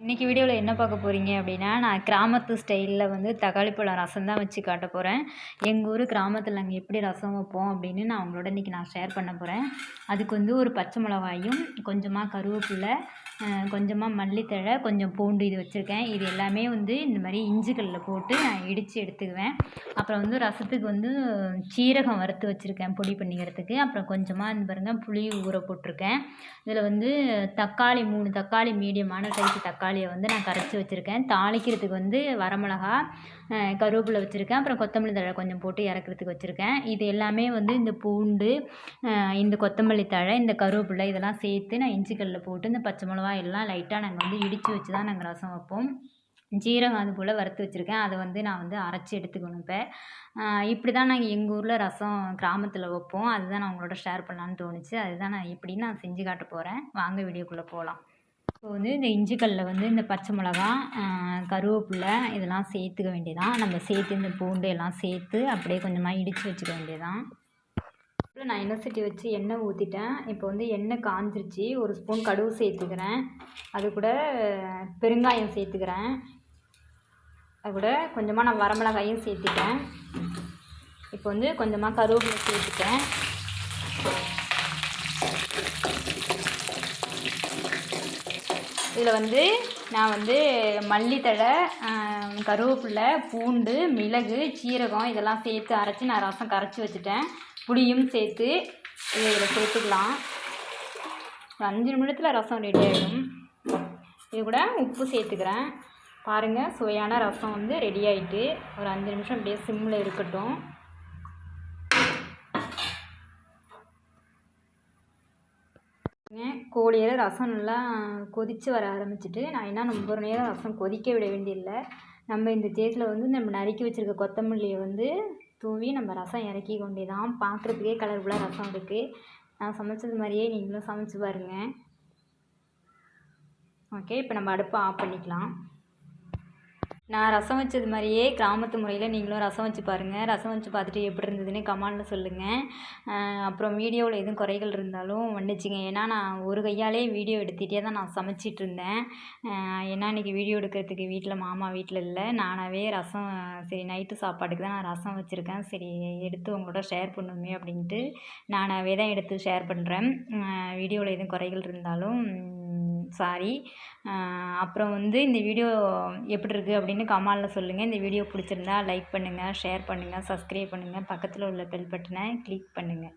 இன்றைக்கி வீடியோவில் என்ன பார்க்க போகிறீங்க அப்படின்னா, நான் கிராமத்து ஸ்டைலில் வந்து தக்காளி பழம் ரசம் தான் வச்சு காட்ட போகிறேன். எங்கள் ஊர் கிராமத்தில் நாங்கள் எப்படி ரசம் வைப்போம் அப்படின்னு நான் உங்களோட இன்றைக்கி நான் ஷேர் பண்ண போகிறேன். அதுக்கு வந்து ஒரு பச்சை மிளகாயும், கொஞ்சமாக கருவேப்பிலை, கொஞ்சமாக மல்லித்தழை, கொஞ்சம் பூண்டு இது வச்சுருக்கேன். இது எல்லாமே வந்து இந்த மாதிரி இஞ்சி கல்லில் போட்டு நான் இடித்து எடுத்துக்குவேன். அப்புறம் வந்து ரசத்துக்கு வந்து சீரகம் வறுத்து வச்சுருக்கேன் பொடி பண்ணிக்கிறதுக்கு. அப்புறம் கொஞ்சமாக இந்த பாருங்கள் புளி ஊற போட்டிருக்கேன். இதில் வந்து தக்காளி 3 தக்காளி மீடியமான சைஸு தக்காளியை வந்து நான் கரைச்சி வச்சுருக்கேன். தாளிக்கிறதுக்கு வந்து வரமிளகா, கருவேப்பிலை வச்சுருக்கேன். அப்புறம் கொத்தமல்லி தழை கொஞ்சம் போட்டு இறக்குறதுக்கு வச்சுருக்கேன். இது எல்லாமே வந்து இந்த பூண்டு, இந்த கொத்தமல்லி தழை, இந்த கருவேப்பிலை இதெல்லாம் சேர்த்து நான் இஞ்சி கல்லில் போட்டு இந்த பச்சை மிளகாய் எல்லாம் லைட்டாக நாங்கள் வந்து இடித்து வச்சு தான் நாங்கள் ரசம் வைப்போம். ஜீரகம் அது போல் வறுத்து வச்சுருக்கேன். அதை வந்து நான் வந்து அரைச்சி எடுத்துக்கணும். இப்போ இப்படி தான் நாங்கள் எங்கள் ஊரில் ரசம் கிராமத்தில் வைப்போம். அதுதான் நான் உங்களோட ஷேர் பண்ணலான்னு தோணுச்சு. அதுதான் நான் எப்படின்னு நான் செஞ்சு காட்ட போகிறேன். வாங்க வீடியோக்குள்ளே போகலாம். இப்போ வந்து இந்த இஞ்சி கல்லில் வந்து இந்த பச்சை மிளகா, கருவேப்பிலை இதெல்லாம் சேர்த்துக்க வேண்டியதான். நம்ம சேர்த்து இந்த பூண்டு எல்லாம் சேர்த்து அப்படியே கொஞ்சமாக இடித்து வச்சுக்க வேண்டியதான். இப்போ நான் எண்ணெய் சட்டி வச்சு எண்ணெய் ஊற்றிட்டேன். இப்போ வந்து எண்ணெய் காஞ்சிருச்சு. 1 ஸ்பூன் கடுகு சேர்த்துக்கிறேன். அது கூட பெருங்காயம் சேர்த்துக்கிறேன். அது கூட கொஞ்சமாக நான் வரமிளகாயும் சேர்த்துட்டேன். இப்போ வந்து கொஞ்சமாக கருவேப்பிலை சேர்த்துட்டேன். இதில் வந்து நான் வந்து மல்லித்தழை, கருவேப்பிலை, பூண்டு, மிளகு, சீரகம் இதெல்லாம் சேர்த்து அரைச்சி நான் ரசம் கரைச்சி வச்சுட்டேன். புளியும் சேர்த்து இதில் சேர்த்துக்கலாம். 5 நிமிடத்தில் ரசம் ரெடி ஆகிடும். இது கூட உப்பு சேர்த்துக்கிறேன். பாருங்கள், சுவையான ரசம் வந்து ரெடி ஆகிட்டு. ஒரு 5 நிமிஷம் அப்படியே சிம்மில் இருக்கட்டும். கோழியில் ரசம் நல்லா கொதித்து வர ஆரம்பிச்சிட்டு நான் என்ன ரொம்ப நேரம் ரசம் கொதிக்க விட வேண்டியதில்லை. நம்ம இந்த ஸ்டேஜில் வந்து நம்ம நறுக்கி வச்சுருக்க கொத்தமல்லியை வந்து தூவி நம்ம ரசம் இறக்கி கொண்டேதான். பார்க்குறதுக்கே கலர்ஃபுல்லாக ரசம் இருக்குது. நான் சமைச்சது மாதிரியே நீங்களும் சமைச்சு பாருங்கள். ஓகே, இப்போ நம்ம அடுப்பை ஆஃப் பண்ணிக்கலாம். நான் ரசம் வச்சது மாதிரியே கிராமத்து முறையில் நீங்களும் ரசம் வச்சு பாருங்கள். ரசம் வச்சு பார்த்துட்டு எப்படி இருந்ததுன்னு கமெண்டில் சொல்லுங்கள். அப்புறம் வீடியோவில் எதுவும் குறைகள் இருந்தாலும் மன்னிச்சிங்க. ஏன்னா நான் ஒரு கையாலே வீடியோ எடுத்துகிட்டே தான் நான் சமைச்சிட்ருந்தேன். ஏன்னா இன்றைக்கி வீடியோ எடுக்கிறதுக்கு வீட்டில் மாமா வீட்டில் இல்லை. நானாகவே ரசம் சரி நைட்டு சாப்பாட்டுக்கு தான் நான் ரசம் வச்சுருக்கேன். சரி எடுத்து உங்களோட ஷேர் பண்ணுமே அப்படின்ட்டு நானாகவே தான் எடுத்து ஷேர் பண்ணுறேன். வீடியோவில் எதுவும் குறைகள் இருந்தாலும் சாரி. அப்புறம் வந்து இந்த வீடியோ எப்படி இருக்குது அப்படின்னு கமெண்டில் சொல்லுங்கள். இந்த வீடியோ பிடிச்சிருந்தா லைக் பண்ணுங்கள், ஷேர் பண்ணுங்கள், சப்ஸ்கிரைப் பண்ணுங்கள். பக்கத்தில் உள்ள பெல் பட்டனை கிளிக் பண்ணுங்கள்.